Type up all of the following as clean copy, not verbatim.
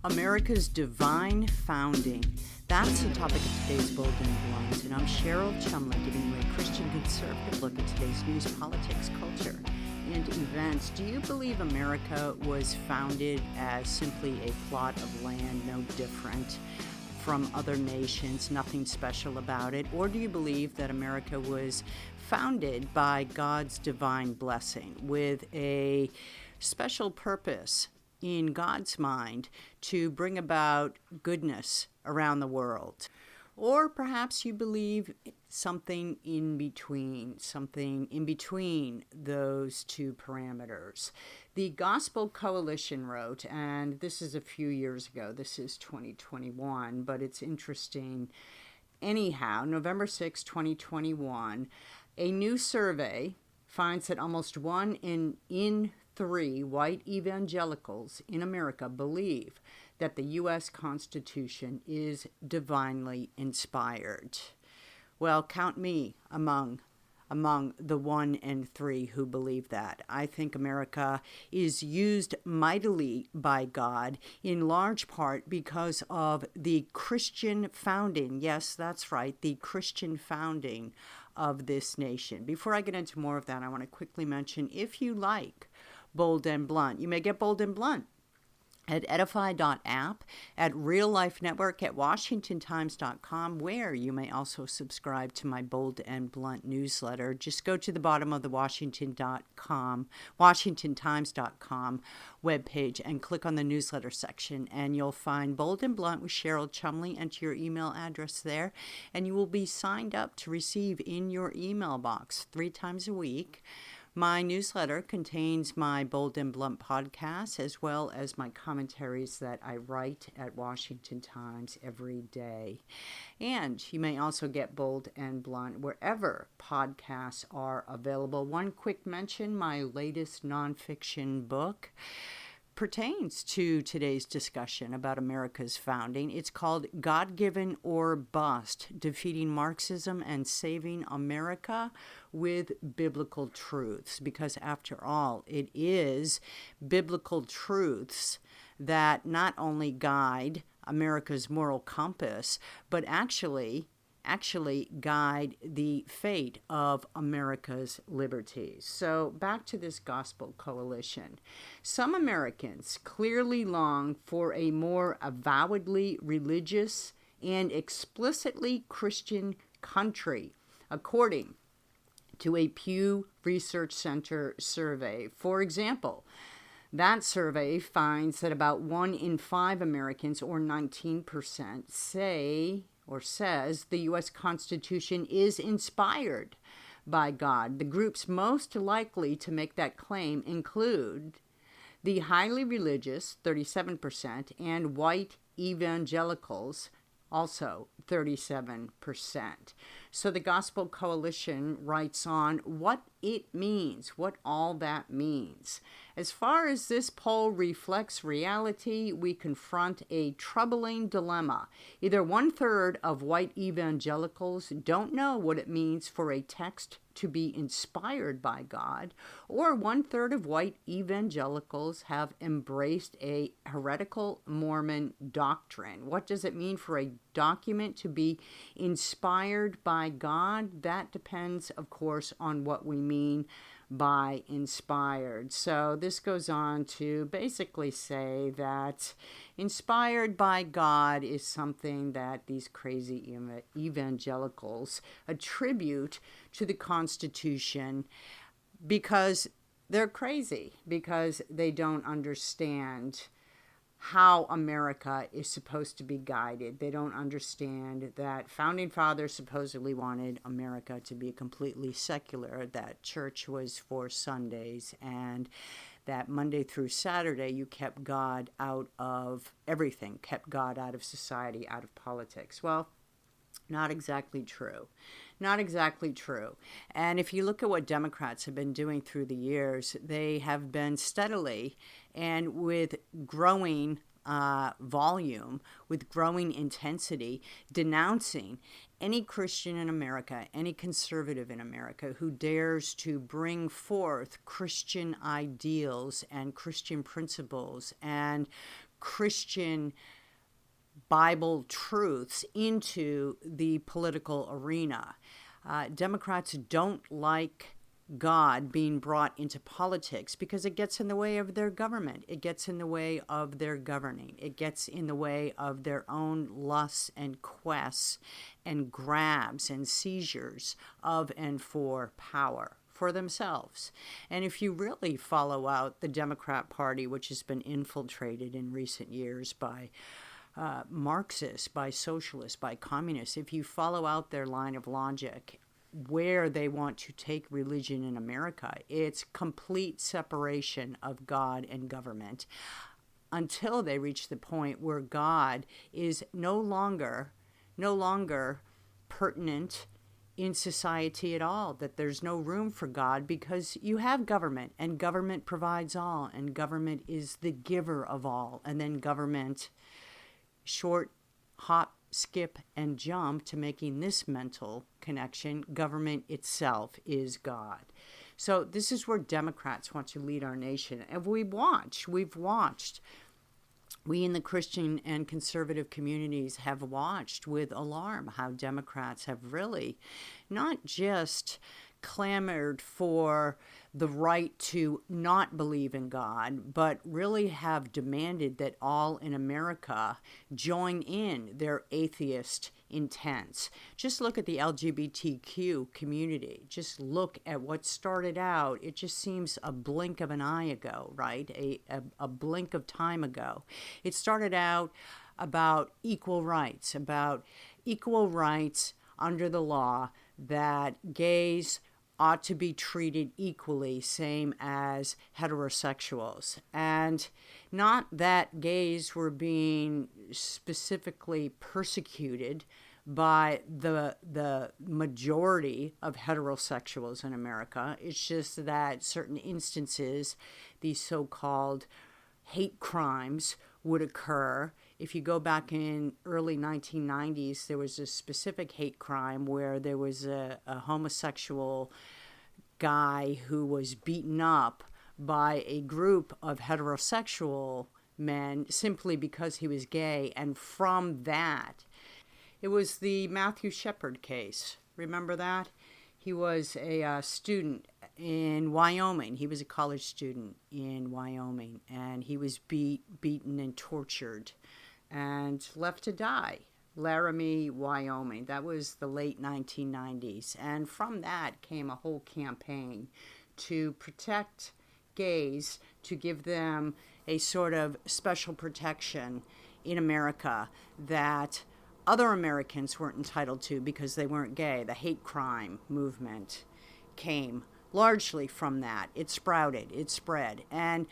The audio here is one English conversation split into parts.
America's divine founding. That's the topic of today's Bold and Blunt, and I'm Cheryl Chumley, giving you a Christian conservative look at today's news, politics, culture, and events. Do you believe America was founded as simply a plot of land, no different from other nations, nothing special about it? Or do you believe that America was founded by God's divine blessing with a special purpose in God's mind to bring about goodness around the world? Or perhaps you believe something in between those two parameters. The Gospel Coalition wrote, and this is a few years ago, this is 2021, but it's interesting anyhow, November 6, 2021, a new survey finds that almost one in three white evangelicals in America believe that the U.S. Constitution is divinely inspired. Well, count me among the 1 in 3 who believe that. I think America is used mightily by God, in large part because of the Christian founding. Yes, that's right, the Christian founding of this nation. Before I get into more of that, I want to quickly mention, if you like Bold and Blunt, you may get Bold and Blunt at edify.app, at Real Life Network, at washingtontimes.com, where you may also subscribe to my Bold and Blunt newsletter. Just go to the bottom of the washingtontimes.com webpage and click on the newsletter section, and you'll find Bold and Blunt with Cheryl Chumley. Enter your email address there, and you will be signed up to receive in your email box 3 times a week. My newsletter contains my Bold and Blunt podcast, as well as my commentaries that I write at Washington Times every day. And you may also get Bold and Blunt wherever podcasts are available. One quick mention, my latest nonfiction book pertains to today's discussion about America's founding. It's called God-Given or Bust: Defeating Marxism and Saving America with Biblical Truths. Because after all, it is biblical truths that not only guide America's moral compass, but actually guide the fate of America's liberties. So back to this Gospel Coalition. Some Americans clearly long for a more avowedly religious and explicitly Christian country, according to a Pew Research Center survey. For example, that survey finds that about 1 in 5 Americans, or 19%, says the U.S. Constitution is inspired by God. The groups most likely to make that claim include the highly religious, 37%, and white evangelicals, also 37%. So the Gospel Coalition writes on what it means, what all that means. As far as this poll reflects reality, we confront a troubling dilemma. Either 1/3 of white evangelicals don't know what it means for a text to be inspired by God, or 1/3 of white evangelicals have embraced a heretical Mormon doctrine. What does it mean for a document to be inspired by God? That depends, of course, on what we mean by inspired. So this goes on to basically say that inspired by God is something that these crazy evangelicals attribute to the Constitution because they're crazy, because they don't understand how America is supposed to be guided. They don't understand that founding fathers supposedly wanted America to be completely secular, that church was for Sundays, and that Monday through Saturday you kept God out of everything, kept God out of society, out of politics. Well, not exactly true. Not exactly true. And if you look at what Democrats have been doing through the years, they have been steadily and with growing volume, with growing intensity, denouncing any Christian in America, any conservative in America who dares to bring forth Christian ideals and Christian principles and Christian Bible truths into the political arena. Democrats don't like God being brought into politics because it gets in the way of their government. It gets in the way of their governing. It gets in the way of their own lusts and quests and grabs and seizures of and for power for themselves. And if you really follow out the Democrat Party, which has been infiltrated in recent years by Marxists, by socialists, by communists, if you follow out their line of logic, where they want to take religion in America, it's complete separation of God and government until they reach the point where God is no longer pertinent in society at all, that there's no room for God because you have government, and government provides all, and government is the giver of all, and then government, short hop, skip, and jump to making this mental connection, government itself is God. So this is where Democrats want to lead our nation. And we've watched, we in the Christian and conservative communities have watched with alarm how Democrats have really not just clamored for the right to not believe in God, but really have demanded that all in America join in their atheist intents. Just look at the LGBTQ community. Just look at what started out. It just seems a blink of an eye ago, right? A blink of time ago. It started out about equal rights under the law, that gays ought to be treated equally, same as heterosexuals. And not that gays were being specifically persecuted by the majority of heterosexuals in America. It's just that certain instances, these so-called hate crimes, would occur. If you go back in early 1990s, there was a specific hate crime where there was a homosexual guy who was beaten up by a group of heterosexual men simply because he was gay. And from that, it was the Matthew Shepard case. Remember that? He was a student in Wyoming. He was a college student in Wyoming, and he was beaten and tortured and left to die. Laramie, Wyoming. That was the late 1990s. And from that came a whole campaign to protect gays, to give them a sort of special protection in America that other Americans weren't entitled to because they weren't gay. The hate crime movement came largely from that. It sprouted, it spread. And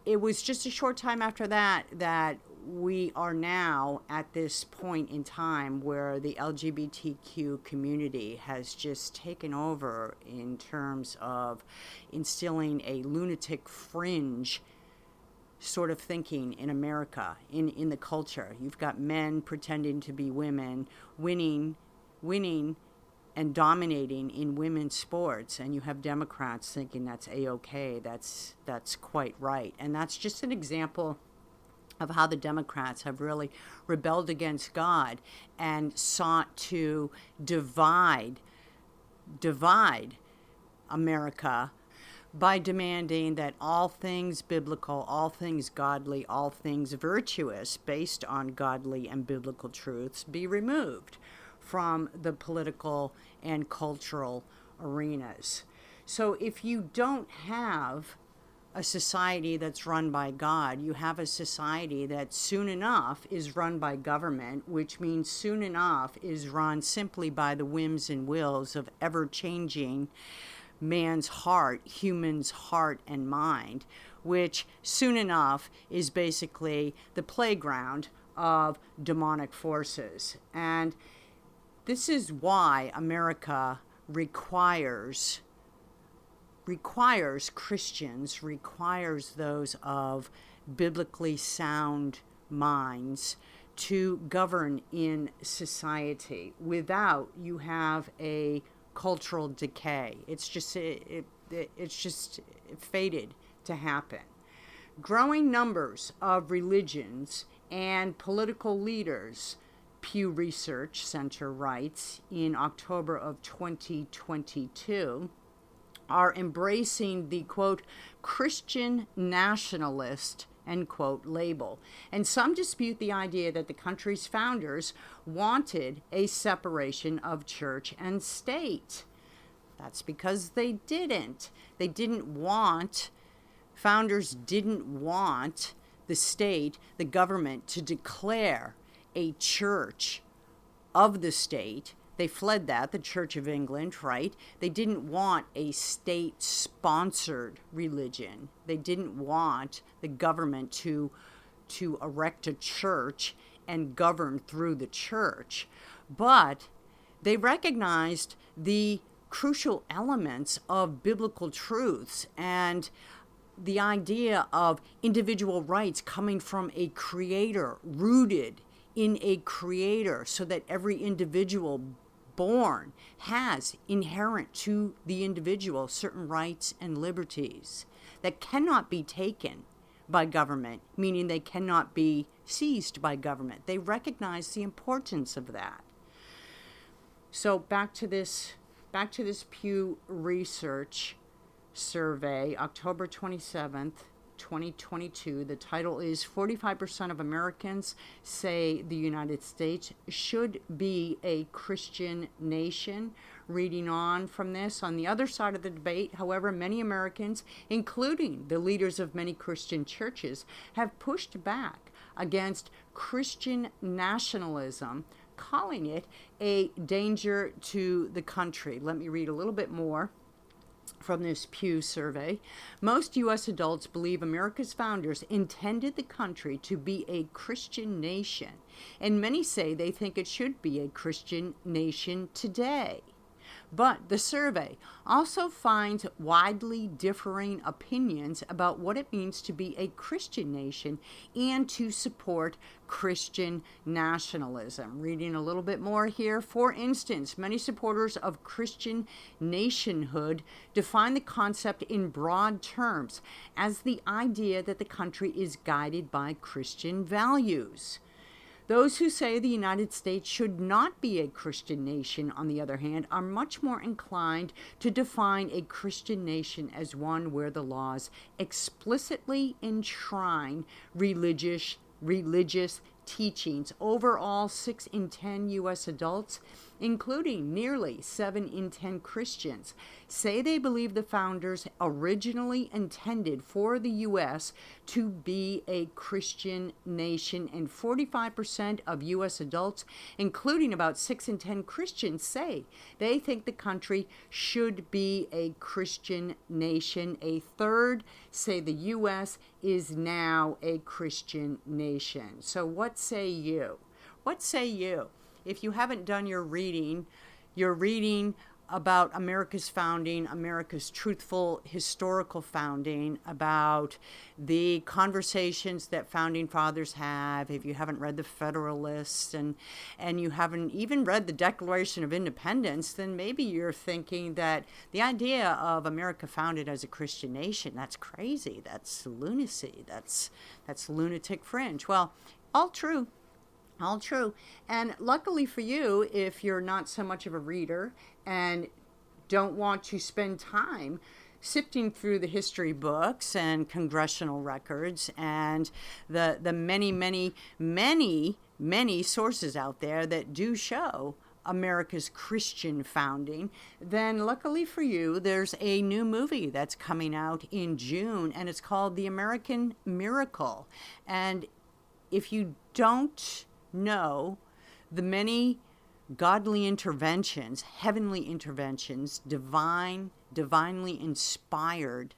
it was just a short time after that that we are now at this point in time where the LGBTQ community has just taken over in terms of instilling a lunatic fringe sort of thinking in America, in the culture. You've got men pretending to be women, winning and dominating in women's sports, and you have Democrats thinking that's A-okay, that's quite right. And that's just an example of how the Democrats have really rebelled against God and sought to divide America by demanding that all things biblical, all things godly, all things virtuous based on godly and biblical truths be removed from the political and cultural arenas. So if you don't have a society that's run by God, you have a society that soon enough is run by government, which means soon enough is run simply by the whims and wills of ever-changing man's heart, human's heart and mind, which soon enough is basically the playground of demonic forces. And this is why America requires Christians, requires those of biblically sound minds to govern in society. Without, you have a cultural decay. It's just fated to happen. Growing numbers of religions and political leaders, Pew Research Center writes in October of 2022, are embracing the, quote, Christian nationalist, end quote, label. And some dispute the idea that the country's founders wanted a separation of church and state. That's because they didn't. Founders didn't want the state, the government, to declare a church of the state. They fled that, the Church of England, right? They didn't want a state-sponsored religion. They didn't want the government to erect a church and govern through the church. But they recognized the crucial elements of biblical truths and the idea of individual rights coming from a creator, rooted in a creator, so that every individual born has inherent to the individual certain rights and liberties that cannot be taken by government, meaning they cannot be seized by government. They recognize the importance of that. So back to this Pew Research survey, October 27th, 2022. The title is 45% of Americans say the United States should be a Christian nation. Reading on from this, on the other side of the debate, however, many Americans, including the leaders of many Christian churches, have pushed back against Christian nationalism, calling it a danger to the country. Let me read a little bit more from this Pew survey. Most U.S. adults believe America's founders intended the country to be a Christian nation, and many say they think it should be a Christian nation today. But the survey also finds widely differing opinions about what it means to be a Christian nation and to support Christian nationalism. Reading a little bit more here. For instance, many supporters of Christian nationhood define the concept in broad terms as the idea that the country is guided by Christian values. Those who say the United States should not be a Christian nation, on the other hand, are much more inclined to define a Christian nation as one where the laws explicitly enshrine religious teachings. Overall, 6 in 10 U.S. adults, including nearly 7 in 10 Christians, say they believe the founders originally intended for the U.S. to be a Christian nation, and 45% of U.S. adults, including about 6 in 10 Christians, say they think the country should be a Christian nation. A third say the U.S. is now a Christian nation. So what say you? What say you? If you haven't done your reading about America's founding, America's truthful historical founding, about the conversations that founding fathers have, if you haven't read the Federalists and you haven't even read the Declaration of Independence, then maybe you're thinking that the idea of America founded as a Christian nation, that's crazy, that's lunacy, that's lunatic fringe. Well, all true. All true. And luckily for you, if you're not so much of a reader and don't want to spend time sifting through the history books and congressional records and the many sources out there that do show America's Christian founding, then luckily for you, there's a new movie that's coming out in June, and it's called The American Miracle. And if you don't know the many godly interventions, heavenly interventions, divinely inspired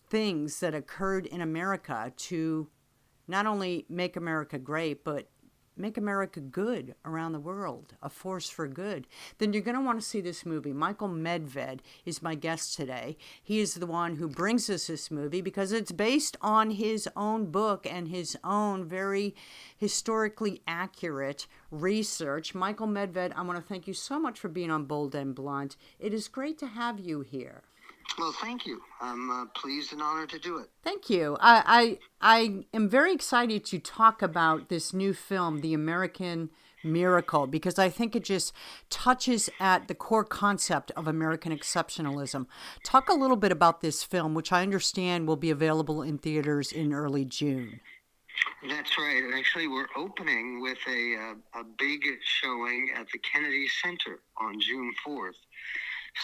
things that occurred in America to not only make America great, but make America good around the world, a force for good, then you're going to want to see this movie. Michael Medved is my guest today. He is the one who brings us this movie because it's based on his own book and his own very historically accurate research. Michael Medved, I want to thank you so much for being on Bold and Blunt. It is great to have you here. Well, thank you. I'm pleased and honored to do it. Thank you. I am very excited to talk about this new film, The American Miracle, because I think it just touches at the core concept of American exceptionalism. Talk a little bit about this film, which I understand will be available in theaters in early June. That's right. Actually, we're opening with a big showing at the Kennedy Center on June 4th.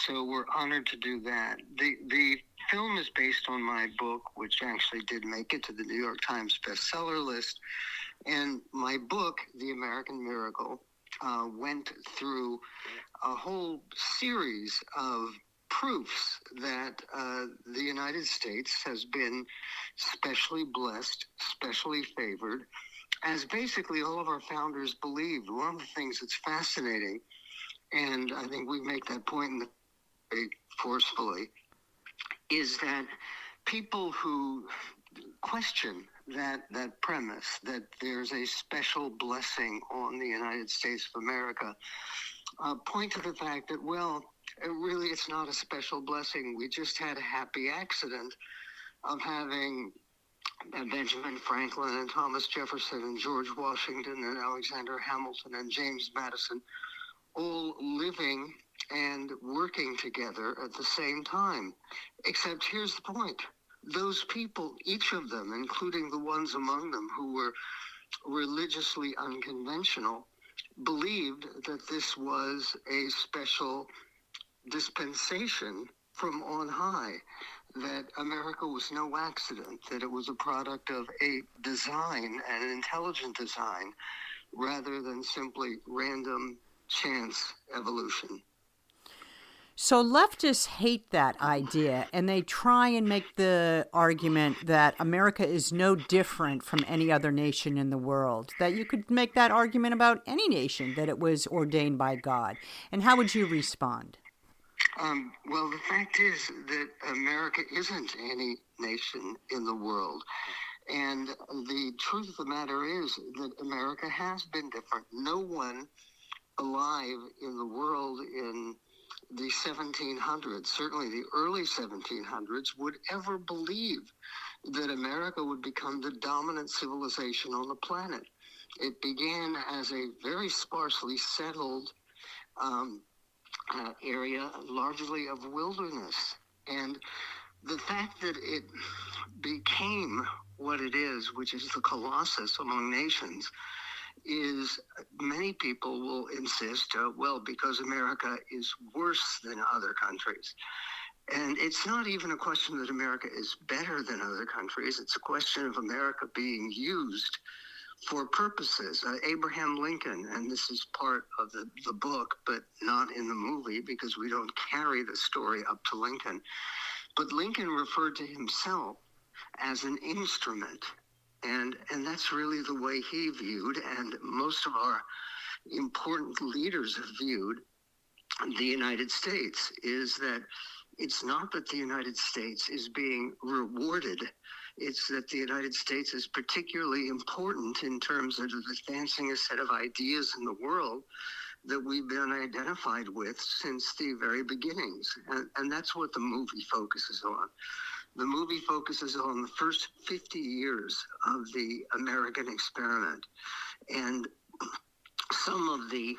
So we're honored to do that. The film is based on my book, which actually did make it to the New York Times bestseller list. And my book, The American Miracle, went through a whole series of proofs that the United States has been specially blessed, specially favored, as basically all of our founders believed. One of the things that's fascinating, and I think we make that point in the very forcefully, is that people who question that premise that there's a special blessing on the United States of America point to the fact that, well, really it's not a special blessing. We just had a happy accident of having Benjamin Franklin and Thomas Jefferson and George Washington and Alexander Hamilton and James Madison all living and working together at the same time. Except here's the point. Those people, each of them, including the ones among them who were religiously unconventional, believed that this was a special dispensation from on high, that America was no accident, that it was a product of a design, an intelligent design, rather than simply random chance evolution. So leftists hate that idea, and they try and make the argument that America is no different from any other nation in the world, that you could make that argument about any nation, that it was ordained by God. And how would you respond? Well, the fact is that America isn't any nation in the world. And the truth of the matter is that America has been different. No one alive in the world in the 1700s, certainly the early 1700s, would ever believe that America would become the dominant civilization on the planet. It began as a very sparsely settled area, largely of wilderness. And the fact that it became what it is, which is the colossus among nations, is many people will insist, well, because America is worse than other countries. And it's not even a question that America is better than other countries. It's a question of America being used for purposes. Abraham Lincoln, and this is part of the book, but not in the movie because we don't carry the story up to Lincoln. But Lincoln referred to himself as an instrument. And that's really the way he viewed, and most of our important leaders have viewed the United States, is that it's not that the United States is being rewarded. It's that the United States is particularly important in terms of advancing a set of ideas in the world that we've been identified with since the very beginnings. And that's what the movie focuses on. The movie focuses on the first 50 years of the American experiment and some of the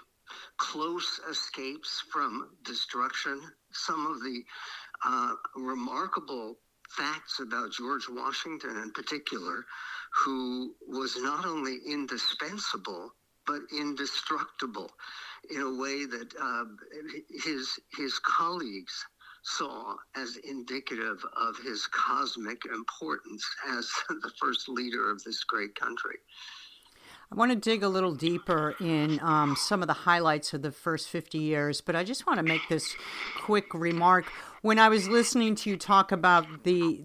close escapes from destruction, some of the remarkable facts about George Washington in particular, who was not only indispensable, but indestructible in a way that his colleagues saw as indicative of his cosmic importance as the first leader of this great country. I want to dig a little deeper in some of the highlights of the first 50 years, but I just want to make this quick remark. When I was listening to you talk about the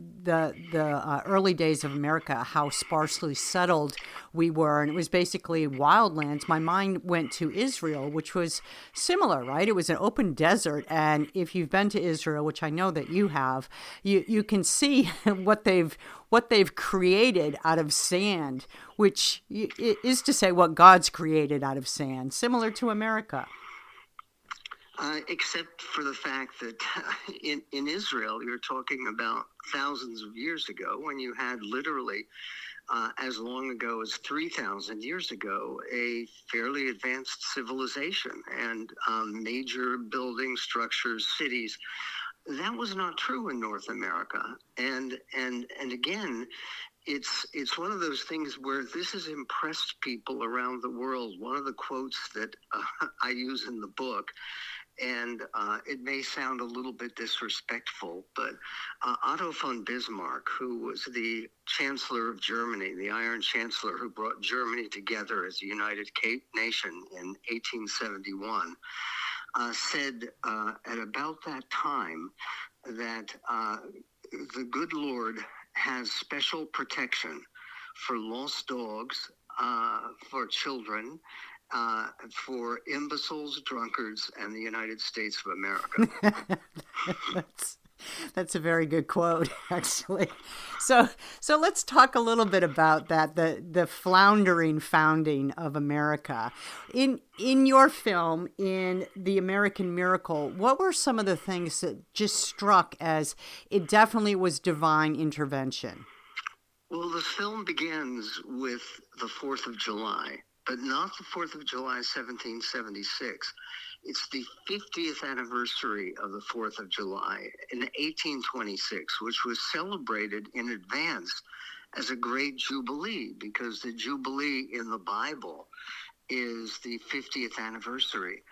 early days of America, how sparsely settled we were, and it was basically wildlands, my mind went to Israel, which was similar, right? It was an open desert, and if you've been to Israel, which I know that you have, you can see what they've created out of sand, which is to say what God's created out of sand, similar to America. Except for the fact that in Israel, you're talking about thousands of years ago, when you had literally, as long ago as 3,000 years ago, a fairly advanced civilization and major building structures, cities. That was not true in North America. And again, it's one of those things where this has impressed people around the world. One of the quotes that I use in the book, and it may sound a little bit disrespectful, but Otto von Bismarck, who was the Chancellor of Germany, the Iron Chancellor who brought Germany together as a united nation in 1871, said at about that time that the good Lord has special protection for lost dogs, for children, for imbeciles, drunkards, and the United States of America. That's a very good quote, actually. So let's talk a little bit about that, the floundering founding of America. In your film, in The American Miracle, what were some of the things that just struck as it definitely was divine intervention? Well, the film begins with the 4th of July, but not the 4th of July, 1776. It's the 50th anniversary of the 4th of July in 1826, which was celebrated in advance as a great jubilee, because the jubilee in the Bible is the 50th anniversary.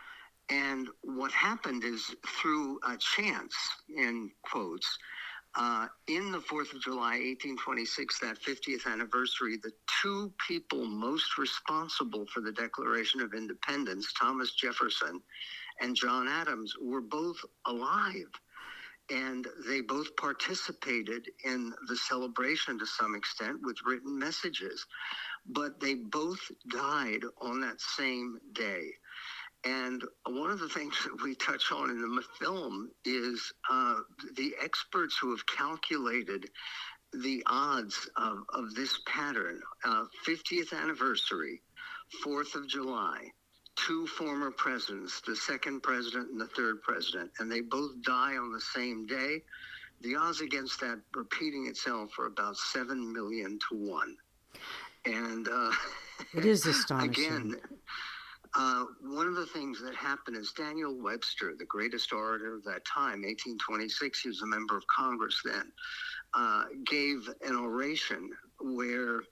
And what happened is, through a chance, in quotes, in the 4th of July, 1826, that 50th anniversary, the two people most responsible for the Declaration of Independence, Thomas Jefferson and John Adams, were both alive. And they both participated in the celebration to some extent with written messages. But they both died on that same day. And one of the things that we touch on in the film is the experts who have calculated the odds of this pattern. 50th anniversary, 4th of July, two former presidents, the second president and the third president, and they both die on the same day. The odds against that repeating itself are about 7 million to 1. And it is astonishing. Again, one of the things that happened is Daniel Webster, the greatest orator of that time, 1826, he was a member of Congress then, gave an oration where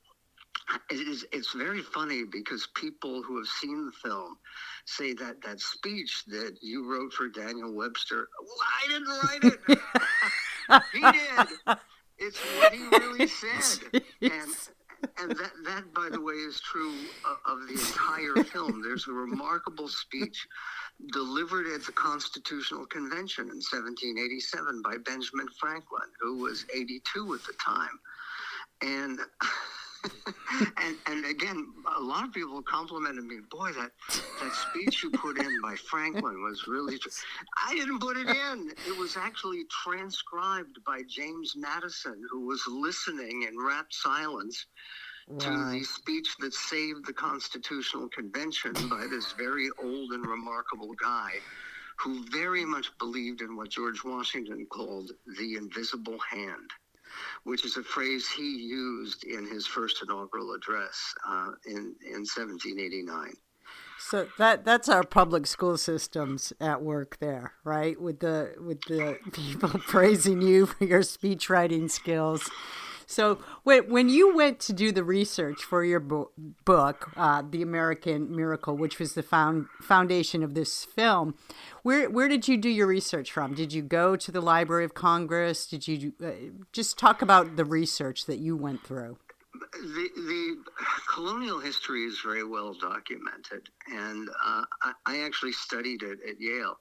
it's very funny, because people who have seen the film say that that speech that you wrote for Daniel Webster, well, I didn't write it. He did. It's what he really said. And that, by the way, is true of the entire film. There's a remarkable speech delivered at the Constitutional Convention in 1787 by Benjamin Franklin, who was 82 at the time. And and again, a lot of people complimented me. Boy, that speech you put in by Franklin was really. I didn't put it in. It was actually transcribed by James Madison, who was listening in rapt silence to the speech that saved the Constitutional Convention by this very old and remarkable guy, who very much believed in what George Washington called the invisible hand, which is a phrase he used in his first inaugural address in 1789. So that's our public school systems at work there, right? With the people praising you for your speech writing skills. So when you went to do the research for your book, The American Miracle, which was the foundation of this film, where did you do your research from? Did you go to the Library of Congress? Did you just talk about the research that you went through? The colonial history is very well documented, and I actually studied it at Yale,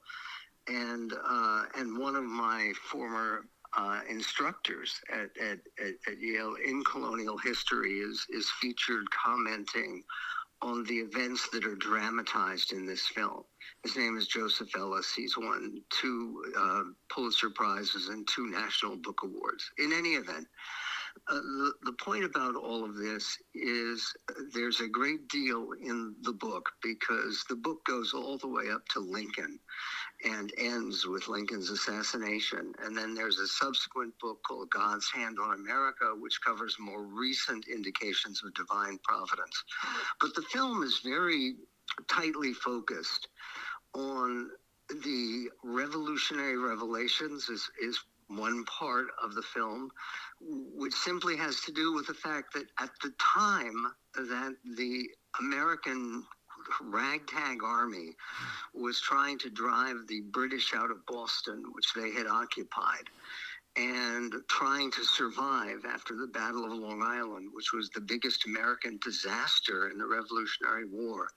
and one of my former instructors at Yale in colonial history is featured commenting on the events that are dramatized in this film. His name is Joseph Ellis. He's won 2 Pulitzer Prizes and 2 National Book Awards. In any event, The point about all of this is there's a great deal in the book because the book goes all the way up to Lincoln and ends with Lincoln's assassination. And then there's a subsequent book called God's Hand on America, which covers more recent indications of divine providence. But the film is very tightly focused on the revolutionary revelations is one part of the film, which simply has to do with the fact that at the time that the American ragtag army was trying to drive the British out of Boston, which they had occupied, and trying to survive after the Battle of Long Island, which was the biggest American disaster in the Revolutionary War.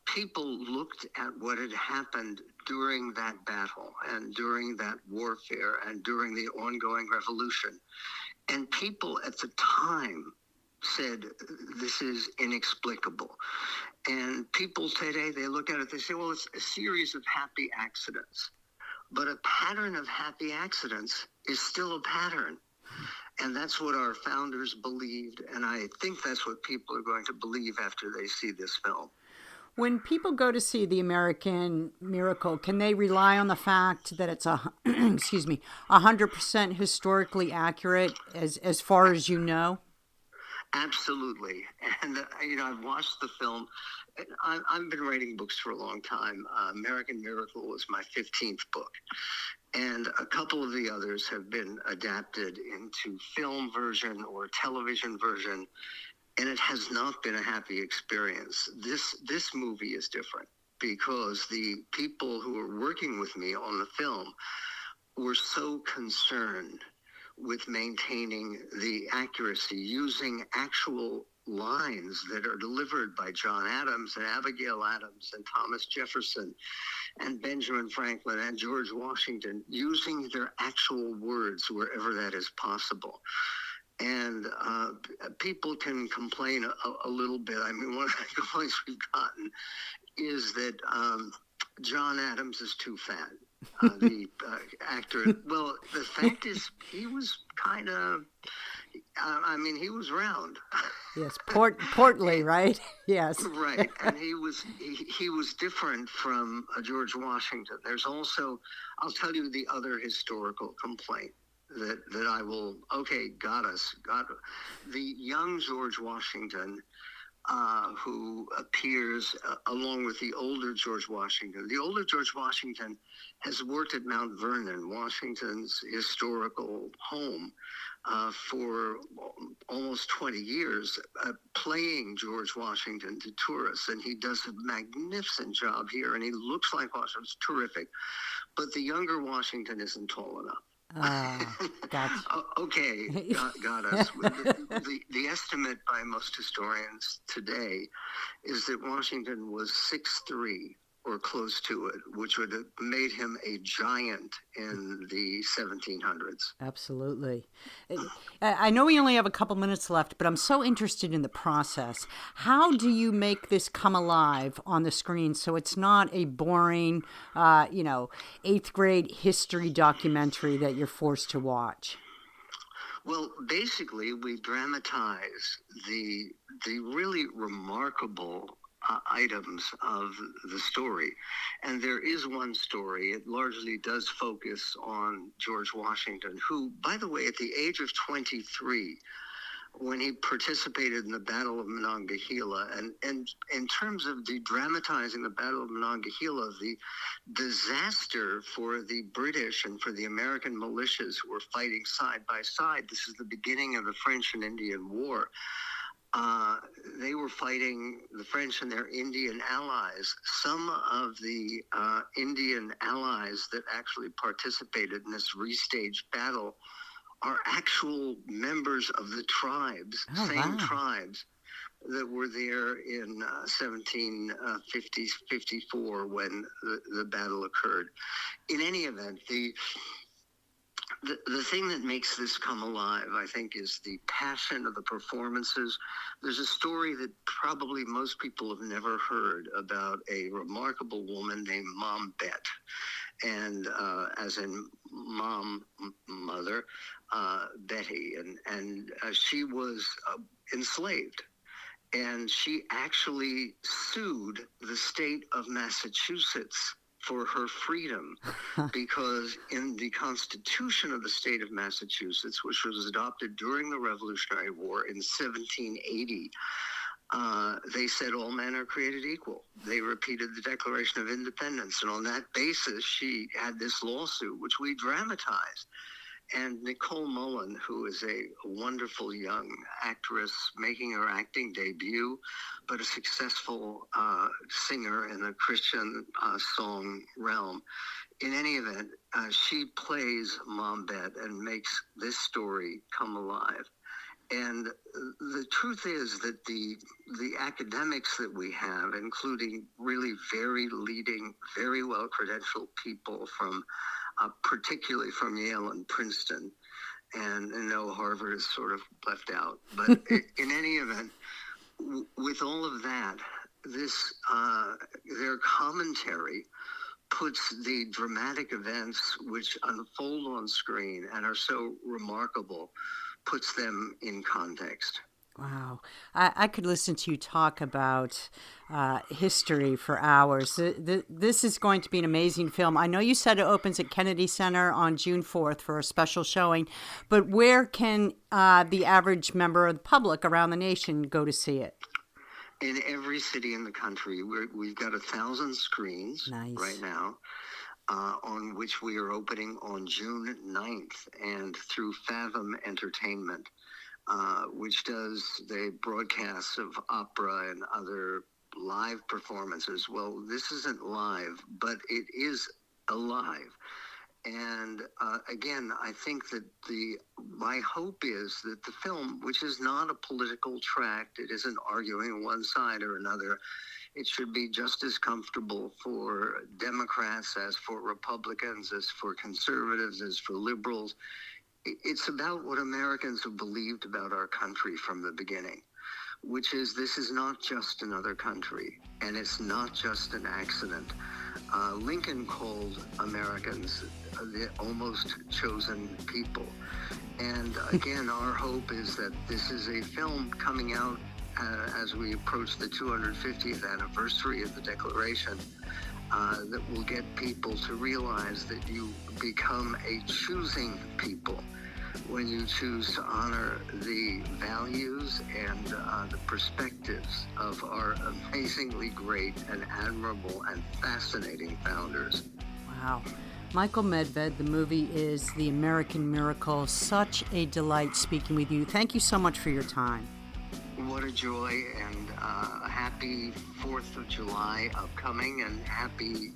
People looked at what had happened during that battle and during that warfare and during the ongoing revolution. And people at the time said, this is inexplicable. And people today, they look at it, they say, well, it's a series of happy accidents. But a pattern of happy accidents is still a pattern. And that's what our founders believed. And I think that's what people are going to believe after they see this film. When people go to see The American Miracle, can they rely on the fact that it's 100% historically accurate as far as you know? Absolutely. And, I've watched the film. I've been writing books for a long time. American Miracle was my 15th book. And a couple of the others have been adapted into film version or television version. And it has not been a happy experience. This movie is different because the people who were working with me on the film were so concerned with maintaining the accuracy, using actual lines that are delivered by John Adams and Abigail Adams and Thomas Jefferson and Benjamin Franklin and George Washington, using their actual words wherever that is possible. And people can complain a little bit. I mean, one of the complaints we've gotten is that John Adams is too fat. The actor. Well, the fact is, he was kind of. He was round. Yes, portly, right? Yes. Right, and he was different from George Washington. There's also, I'll tell you the other historical complaint. That I will, got the young George Washington, who appears along with the older George Washington. The older George Washington has worked at Mount Vernon, Washington's historical home, for almost 20 years, playing George Washington to tourists. And he does a magnificent job here, and he looks like Washington's terrific. But the younger Washington isn't tall enough. Gotcha. Got us. The estimate by most historians today is that Washington was 6'3", or close to it, which would have made him a giant in the 1700s. Absolutely. I know we only have a couple minutes left, but I'm so interested in the process. How do you make this come alive on the screen so it's not a boring, 8th grade history documentary that you're forced to watch? Well, basically, we dramatize the really remarkable items of the story. And there is one story. It largely does focus on George Washington, who, by the way, at the age of 23, when he participated in the Battle of Monongahela, and in terms of de-dramatizing the Battle of Monongahela, the disaster for the British and for the American militias who were fighting side by side. This is the beginning of the French and Indian War. They were fighting the French and their Indian allies. Some of the Indian allies that actually participated in this restaged battle are actual members of the tribes, tribes that were there in 1754 when the battle occurred. In any event, the thing that makes this come alive, I think, is the passion of the performances. There's a story that probably most people have never heard about a remarkable woman named Medved. and as in mother, Betty, and she was enslaved. And she actually sued the state of Massachusetts for her freedom because in the Constitution of the state of Massachusetts, which was adopted during the Revolutionary War in 1780, they said all men are created equal. They repeated the Declaration of Independence. And on that basis, she had this lawsuit, which we dramatized. And Nicole Mullen, who is a wonderful young actress making her acting debut, but a successful singer in the Christian song realm. In any event, she plays Mom Bet and makes this story come alive. And the truth is that the academics that we have, including really very leading, very well-credentialed people from particularly from Yale and Princeton, and no, Harvard is sort of left out. But in any event, with all of that, this their commentary puts the dramatic events which unfold on screen and are so remarkable, puts them in context. Wow. I could listen to you talk about history for hours. This is going to be an amazing film. I know you said it opens at Kennedy Center on June 4th for a special showing, but where can the average member of the public around the nation go to see it? In every city in the country. We've got 1,000 screens right now, on which we are opening on June 9th, and through Fathom Entertainment, which does the broadcasts of opera and other live performances. Well, this isn't live, but it is alive. And again, I think that my hope is that the film, which is not a political tract, it isn't arguing one side or another, it should be just as comfortable for Democrats as for Republicans, as for conservatives, as for liberals. It's about what Americans have believed about our country from the beginning, which is this is not just another country, and it's not just an accident. Lincoln called Americans the almost chosen people. And again, our hope is that this is a film coming out as we approach the 250th anniversary of the Declaration, that will get people to realize that you become a choosing people when you choose to honor the values and the perspectives of our amazingly great and admirable and fascinating founders. Wow. Michael Medved, the movie is The American Miracle. Such a delight speaking with you. Thank you so much for your time. What a joy, and happy 4th of July upcoming, and happy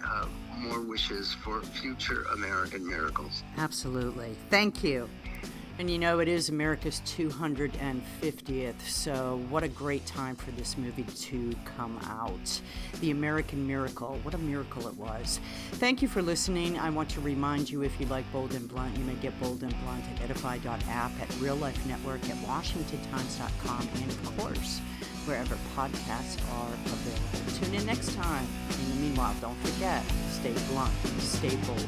more wishes for future American miracles. Absolutely. Thank you. And you know, it is America's 250th, so what a great time for this movie to come out. The American Miracle, what a miracle it was. Thank you for listening. I want to remind you, if you like Bold and Blunt, you may get Bold and Blunt at edify.app, at Real Life Network, at WashingtonTimes.com, and of course, wherever podcasts are available. Tune in next time. In the meanwhile, don't forget, stay blunt, stay bold.